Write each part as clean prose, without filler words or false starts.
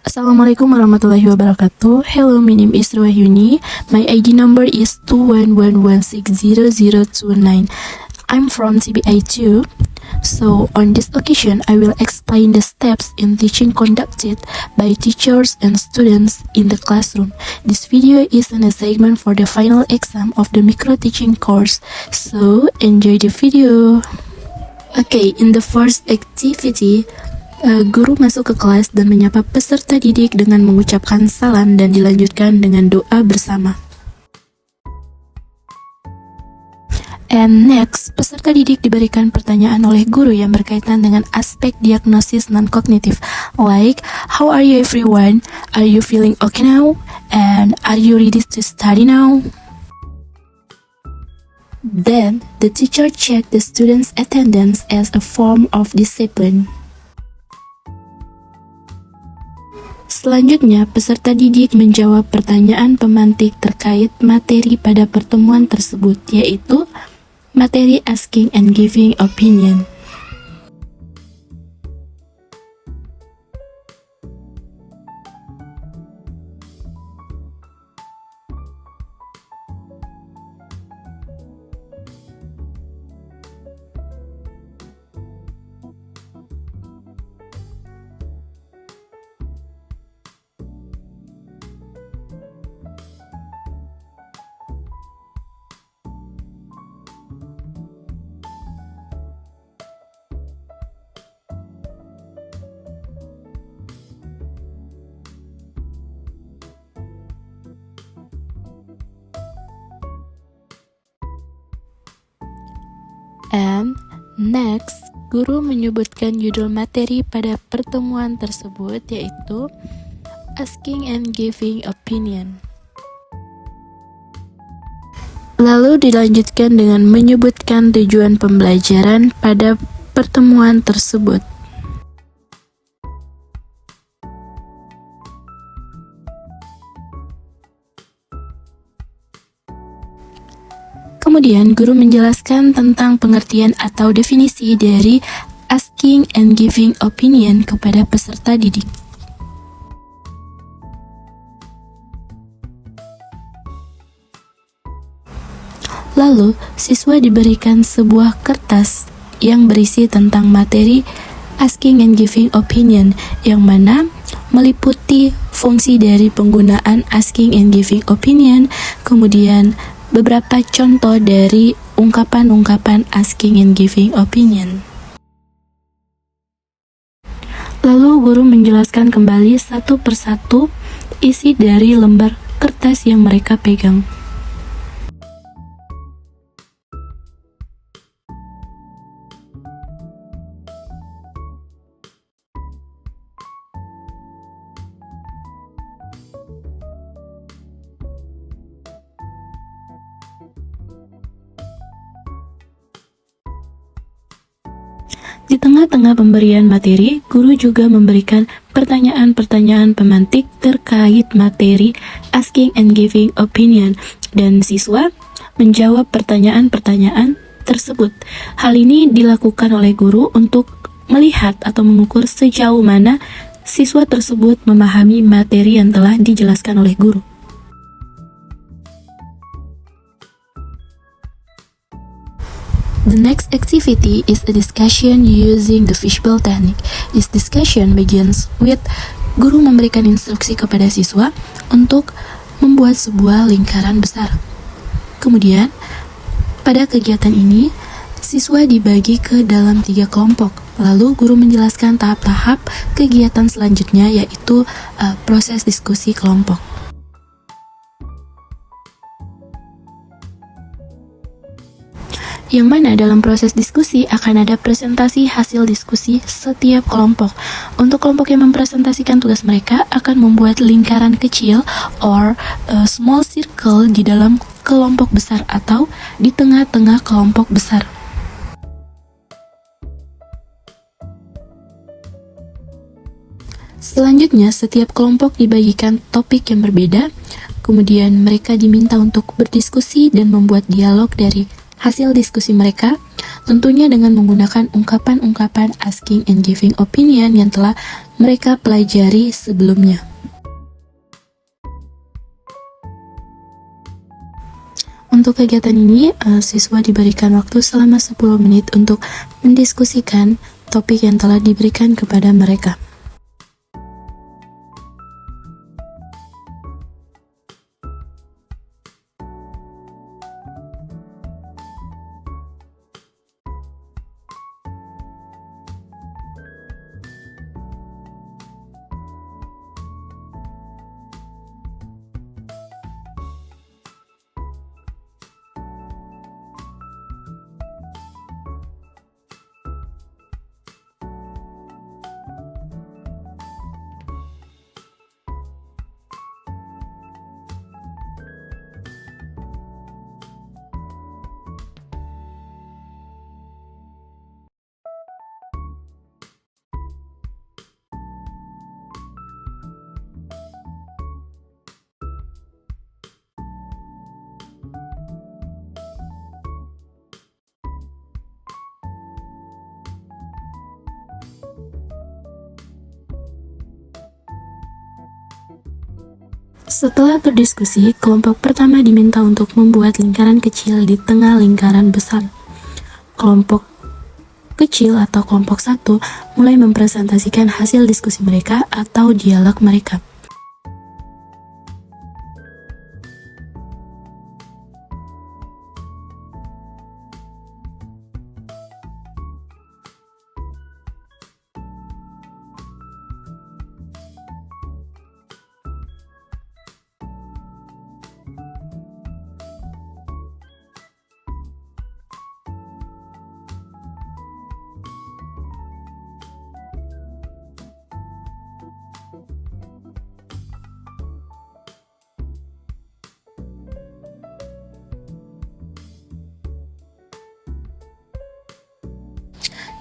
Assalamualaikum warahmatullahi wabarakatuh. Hello, my name is Rohyuni. My ID number is 211160029. I'm from CBI 2. So, on this occasion, I will explain the steps in teaching conducted by teachers and students in the classroom. This video is an assignment for the final exam of the micro teaching course. So, enjoy the video. Okay, in the first activity, guru masuk ke kelas dan menyapa peserta didik dengan mengucapkan salam dan dilanjutkan dengan doa bersama. And next, peserta didik diberikan pertanyaan oleh guru yang berkaitan dengan aspek diagnosis non-kognitif, like, how are you everyone? Are you feeling okay now? And are you ready to study now? Then, the teacher checked the students' attendance as a form of discipline. Selanjutnya, peserta didik menjawab pertanyaan pemantik terkait materi pada pertemuan tersebut, yaitu materi asking and giving opinion. And next, guru menyebutkan judul materi pada pertemuan tersebut, yaitu Asking and Giving Opinion. Lalu dilanjutkan dengan menyebutkan tujuan pembelajaran pada pertemuan tersebut. Kemudian, guru menjelaskan tentang pengertian atau definisi dari asking and giving opinion kepada peserta didik. Lalu, siswa diberikan sebuah kertas yang berisi tentang materi asking and giving opinion, yang mana meliputi fungsi dari penggunaan asking and giving opinion, kemudian beberapa contoh dari ungkapan-ungkapan asking and giving opinion. Lalu guru menjelaskan kembali satu persatu isi dari lembar kertas yang mereka pegang. Di tengah-tengah pemberian materi, guru juga memberikan pertanyaan-pertanyaan pemantik terkait materi asking and giving opinion, dan siswa menjawab pertanyaan-pertanyaan tersebut. Hal ini dilakukan oleh guru untuk melihat atau mengukur sejauh mana siswa tersebut memahami materi yang telah dijelaskan oleh guru. The next activity is a discussion using the fishbowl technique. This discussion begins with guru memberikan instruksi kepada siswa untuk membuat sebuah lingkaran besar. Kemudian, pada kegiatan ini, siswa dibagi ke dalam 3 kelompok. Lalu, guru menjelaskan tahap-tahap kegiatan selanjutnya, yaitu proses diskusi kelompok. Yang mana dalam proses diskusi akan ada presentasi hasil diskusi setiap kelompok. Untuk kelompok yang mempresentasikan tugas mereka akan membuat lingkaran kecil or a small circle di dalam kelompok besar atau di tengah-tengah kelompok besar. Selanjutnya, setiap kelompok dibagikan topik yang berbeda, kemudian mereka diminta untuk berdiskusi dan membuat dialog dari hasil diskusi mereka, tentunya dengan menggunakan ungkapan-ungkapan asking and giving opinion yang telah mereka pelajari sebelumnya. Untuk kegiatan ini, siswa diberikan waktu selama 10 menit untuk mendiskusikan topik yang telah diberikan kepada mereka. Setelah berdiskusi, kelompok pertama diminta untuk membuat lingkaran kecil di tengah lingkaran besar. Kelompok kecil atau kelompok 1 mulai mempresentasikan hasil diskusi mereka atau dialog mereka.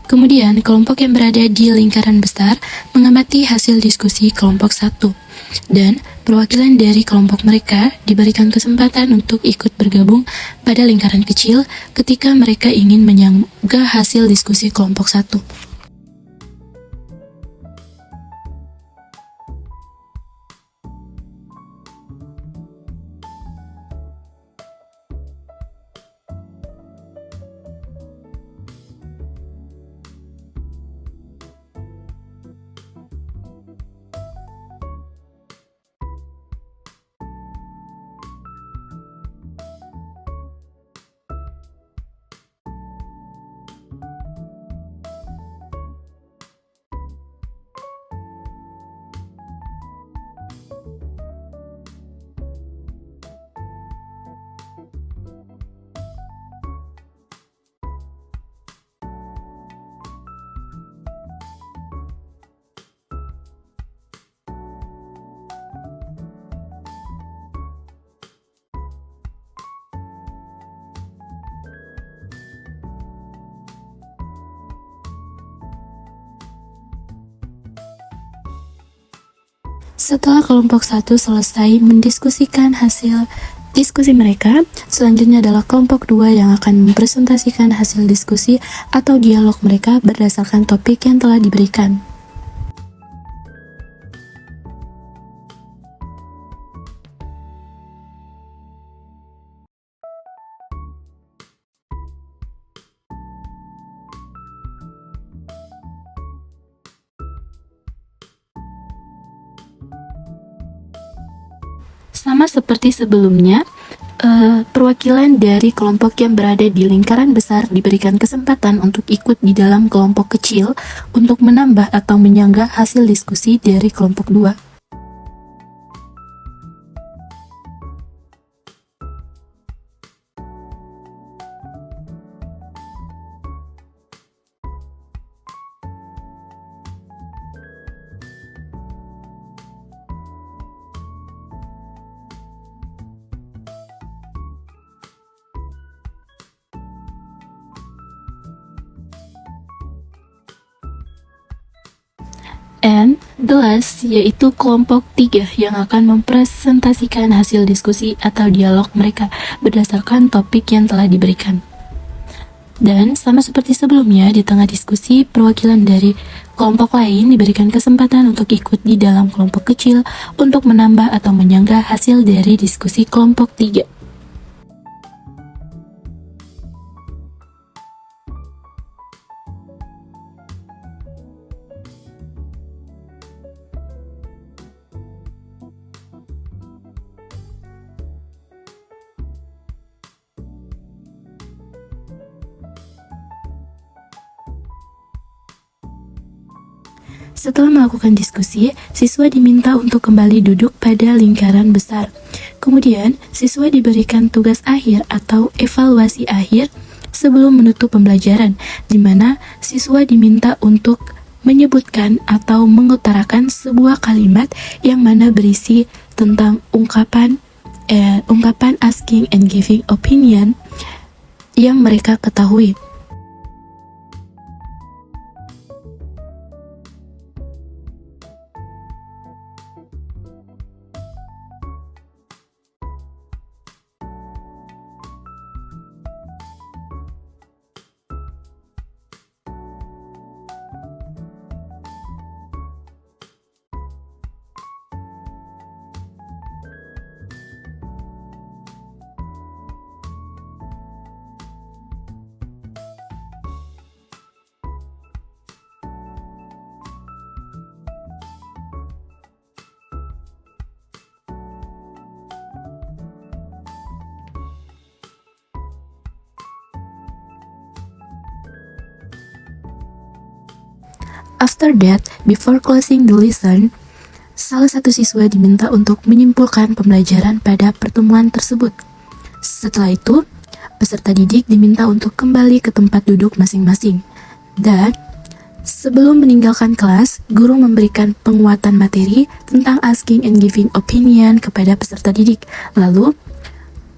Kemudian, kelompok yang berada di lingkaran besar mengamati hasil diskusi kelompok 1, dan perwakilan dari kelompok mereka diberikan kesempatan untuk ikut bergabung pada lingkaran kecil ketika mereka ingin menyanggah hasil diskusi kelompok 1. Setelah kelompok 1 selesai mendiskusikan hasil diskusi mereka, selanjutnya adalah kelompok 2 yang akan mempresentasikan hasil diskusi atau dialog mereka berdasarkan topik yang telah diberikan. Sama seperti sebelumnya, perwakilan dari kelompok yang berada di lingkaran besar diberikan kesempatan untuk ikut di dalam kelompok kecil untuk menambah atau menyanggah hasil diskusi dari kelompok 2. And the last, yaitu kelompok 3 yang akan mempresentasikan hasil diskusi atau dialog mereka berdasarkan topik yang telah diberikan. Dan sama seperti sebelumnya, di tengah diskusi, perwakilan dari Kelompok lain diberikan kesempatan untuk ikut di dalam kelompok kecil untuk menambah atau menyanggah hasil dari diskusi kelompok 3. Setelah melakukan diskusi, siswa diminta untuk kembali duduk pada lingkaran besar. Kemudian, siswa diberikan tugas akhir atau evaluasi akhir sebelum menutup pembelajaran, di mana siswa diminta untuk menyebutkan atau mengutarakan sebuah kalimat yang mana berisi tentang ungkapan asking and giving opinion yang mereka ketahui. After that, before closing the lesson, salah satu siswa diminta untuk menyimpulkan pembelajaran pada pertemuan tersebut. Setelah itu, peserta didik diminta untuk kembali ke tempat duduk masing-masing. Dan sebelum meninggalkan kelas, guru memberikan penguatan materi tentang asking and giving opinion kepada peserta didik. Lalu,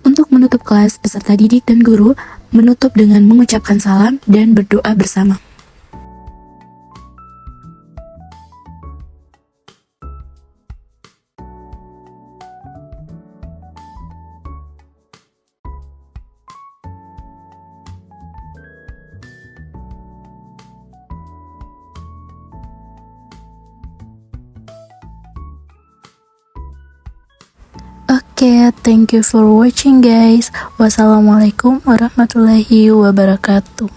untuk menutup kelas, peserta didik dan guru menutup dengan mengucapkan salam dan berdoa bersama. Okay, thank you for watching guys. Wassalamualaikum warahmatullahi wabarakatuh.